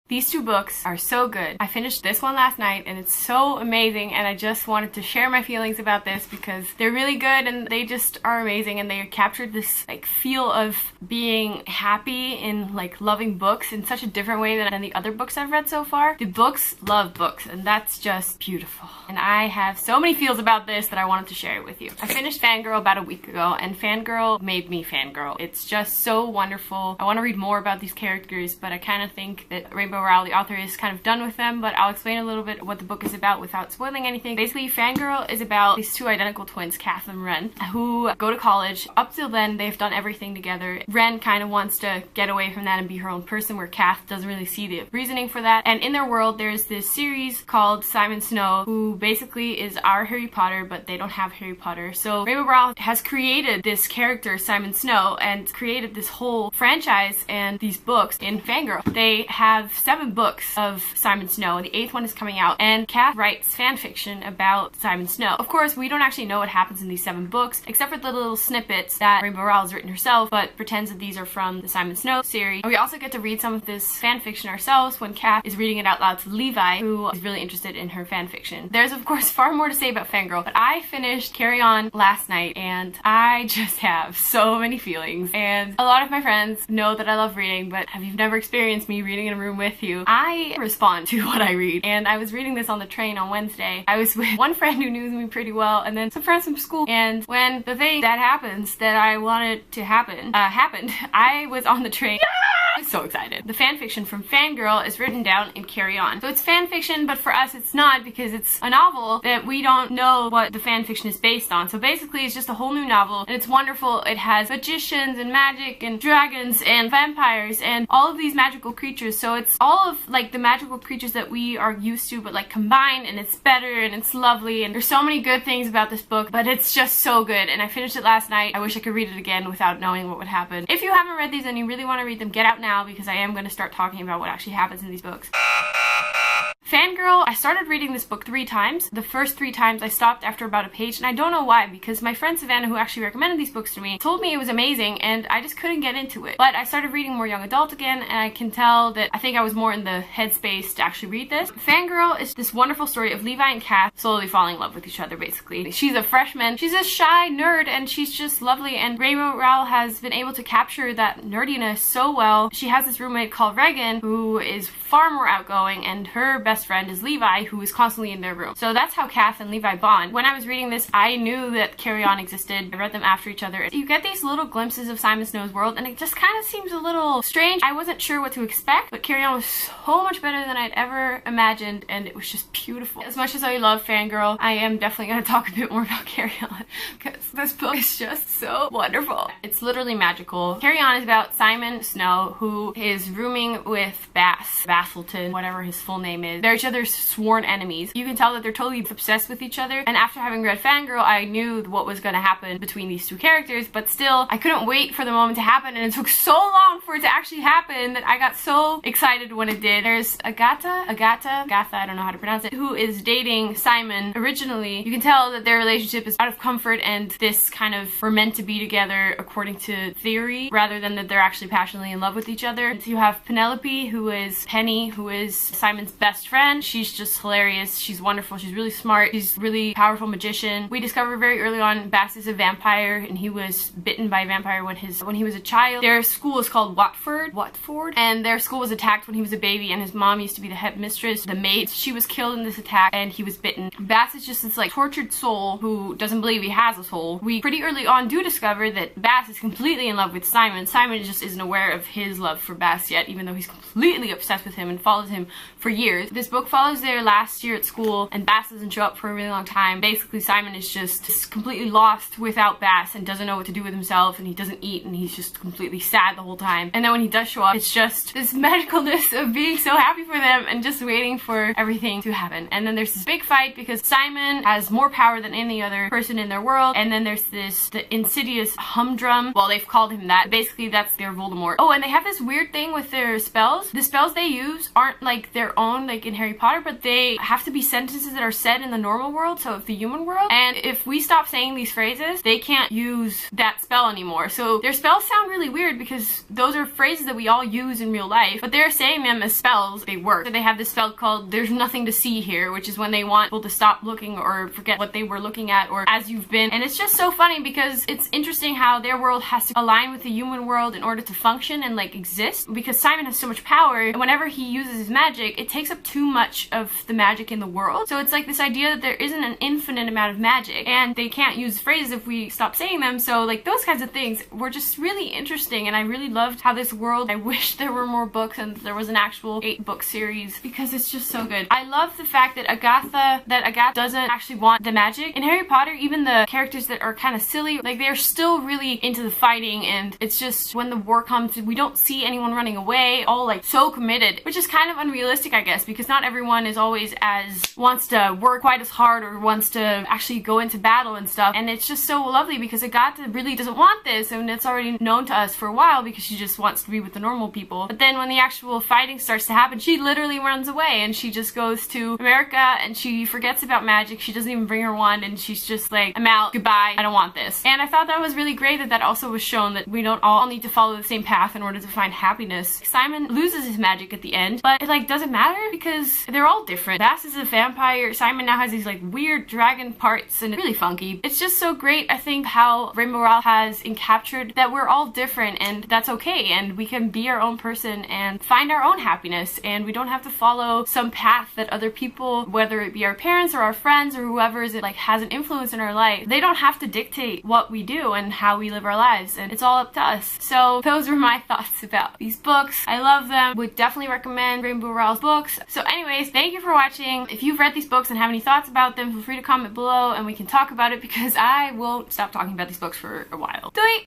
These two books are so good. I finished this one last night and it's so amazing, and I just wanted to share my feelings about this because they're really good and they just are amazing, and they captured this like feel of being happy in like loving books in such a different way than the other books I've read so far. The books love books, and that's just beautiful. And I have so many feels about this that I wanted to share it with you. I finished Fangirl about a week ago, and Fangirl made me fangirl. It's just so wonderful. I want to read more about these characters, but I kind of think that Rainbow Rowell, the author, is kind of done with them, but I'll explain a little bit what the book is about without spoiling anything. Basically, Fangirl is about these two identical twins, Kath and Ren, who go to college. Up till then, they've done everything together. Ren kind of wants to get away from that and be her own person, where Kath doesn't really see the reasoning for that. And in their world, there's this series called Simon Snow, who basically is our Harry Potter, but they don't have Harry Potter. So Rainbow Rowell has created this character, Simon Snow, and created this whole franchise and these books in Fangirl. They have 7 books of Simon Snow, and the 8th one is coming out, and Kath writes fan fiction about Simon Snow. Of course, we don't actually know what happens in these 7 books, except for the little snippets that Rainbow Rowell has written herself, but pretends that these are from the Simon Snow series. And we also get to read some of this fan fiction ourselves when Kath is reading it out loud to Levi, who is really interested in her fan fiction. There's of course far more to say about Fangirl, but I finished Carry On last night, and I just have so many feelings. And a lot of my friends know that I love reading, but if you've never experienced me reading in a room with you, I respond to what I read. And I was reading this on the train on Wednesday. I was with one friend who knew me pretty well, and then some friends from school, and when the thing that happens that I wanted to happen happened, I was on the train. I was so excited. The fanfiction from Fangirl is written down in Carry On. So it's fanfiction, but for us it's not, because it's a novel that we don't know what the fanfiction is based on. So basically it's just a whole new novel, and it's wonderful. It has magicians and magic and dragons and vampires and all of these magical creatures. So it's all of like the magical creatures that we are used to, but like combined, and it's better and it's lovely, and there's so many good things about this book, but it's just so good. And I finished it last night. I wish I could read it again without knowing what would happen. If you haven't read these and you really want to read them, get out now, because I am going to start talking about what actually happens in these books. Fangirl, I started reading this book 3 times. The first 3 times I stopped after about a page, and I don't know why, because my friend Savannah, who actually recommended these books to me, told me it was amazing, and I just couldn't get into it. But I started reading more young adult again, and I can tell that I think I was more in the headspace to actually read this. Fangirl is this wonderful story of Levi and Kath slowly falling in love with each other, basically. She's a freshman, she's a shy nerd, and she's just lovely, and Rainbow Rowell has been able to capture that nerdiness so well. She has this roommate called Regan, who is far more outgoing, and her best friend is Levi, who is constantly in their room. So that's how Kath and Levi bond. When I was reading this, I knew that Carry On existed. I read them after each other. You get these little glimpses of Simon Snow's world, and it just kind of seems a little strange. I wasn't sure what to expect, but Carry On was so much better than I'd ever imagined, and it was just beautiful. As much as I love Fangirl, I am definitely going to talk a bit more about Carry On, because this book is just so wonderful. It's literally magical. Carry On is about Simon Snow, who is rooming with Basilton, whatever his full name is. They're each other's sworn enemies. You can tell that they're totally obsessed with each other, and after having read Fangirl, I knew what was going to happen between these 2 characters, but still, I couldn't wait for the moment to happen, and it took so long for it to actually happen that I got so excited when it did. There's Agatha, I don't know how to pronounce it, who is dating Simon originally. You can tell that their relationship is out of comfort, and this kind of were meant to be together according to theory, rather than that they're actually passionately in love with each other. And so you have Penelope, who is Penny, who is Simon's best friend. She's just hilarious. She's wonderful. She's really smart. She's a really powerful magician. We discover very early on Bass is a vampire, and he was bitten by a vampire when he was a child. Their school is called Watford, and their school was attacked when he was a baby, and his mom used to be the headmistress. The maid, she was killed in this attack, and he was bitten. Bass is just this like tortured soul who doesn't believe he has a soul. We pretty early on do discover that Bass is completely in love with Simon. Simon just isn't aware of his love for Bass yet, even though he's completely obsessed with him and follows him for years. This book follows their last year at school, and Bass doesn't show up for a really long time. Basically, Simon is just completely lost without Bass and doesn't know what to do with himself, and he doesn't eat, and he's just completely sad the whole time. And then when he does show up, it's just this magicalness of being so happy for them and just waiting for everything to happen. And then there's this big fight because Simon has more power than any other person in their world, and then there's the insidious humdrum. Well, they've called him that. Basically, that's their Voldemort. Oh, and they have this weird thing with their spells. The spells they use aren't like their own, like in Harry Potter, but they have to be sentences that are said in the normal world, so the human world. And if we stop saying these phrases, they can't use that spell anymore. So their spells sound really weird because those are phrases that we all use in real life, but they're saying them as spells. They work. So they have this spell called "There's Nothing to See Here," which is when they want people to stop looking or forget what they were looking at or as you've been. And it's just so funny because it's interesting how their world has to align with the human world in order to function and like exist, because Simon has so much power, and whenever he uses his magic, it takes up too much of the magic in the world. So it's like this idea that there isn't an infinite amount of magic, and they can't use phrases if we stop saying them. So like those kinds of things were just really interesting, and I really loved how this world, I wish there were more books and there was an actual 8-book series because it's just so good. I love the fact that Agatha doesn't actually want the magic. In Harry Potter, even the characters that are kind of silly, like they're still really into the fighting, and it's just when the war comes, we don't see anyone running away, all like so committed, which is kind of unrealistic, I guess, because not everyone is always wants to work quite as hard or wants to actually go into battle and stuff. And it's just so lovely because Agatha really doesn't want this, and it's already known to us for a while because she just wants to be with the normal people. But then when the actual fighting starts to happen, she literally runs away and she just goes to America and she forgets about magic. She doesn't even bring her wand, and she's just like, I'm out, goodbye, I don't want this. And I thought that was really great that also was shown that we don't all need to follow the same path in order to find happiness. Simon loses his magic at the end, but it like doesn't matter because they're all different. Vass is a vampire, Simon now has these like weird dragon parts, and it's really funky. It's just so great, I think, how Rainbow Rowell has encaptured that we're all different, and that's okay, and we can be our own person and find our own happiness, and we don't have to follow some path that other people, whether it be our parents or our friends or whoever is it like has an influence in our life, they don't have to dictate what we do and how we live our lives, and it's all up to us. So those were my thoughts about these books. I love them, would definitely recommend Rainbow Rowell's books. So anyways, thank you for watching. If you've read these books and have any thoughts about them, feel free to comment below and we can talk about it because I won't stop talking about these books for a while. Doei!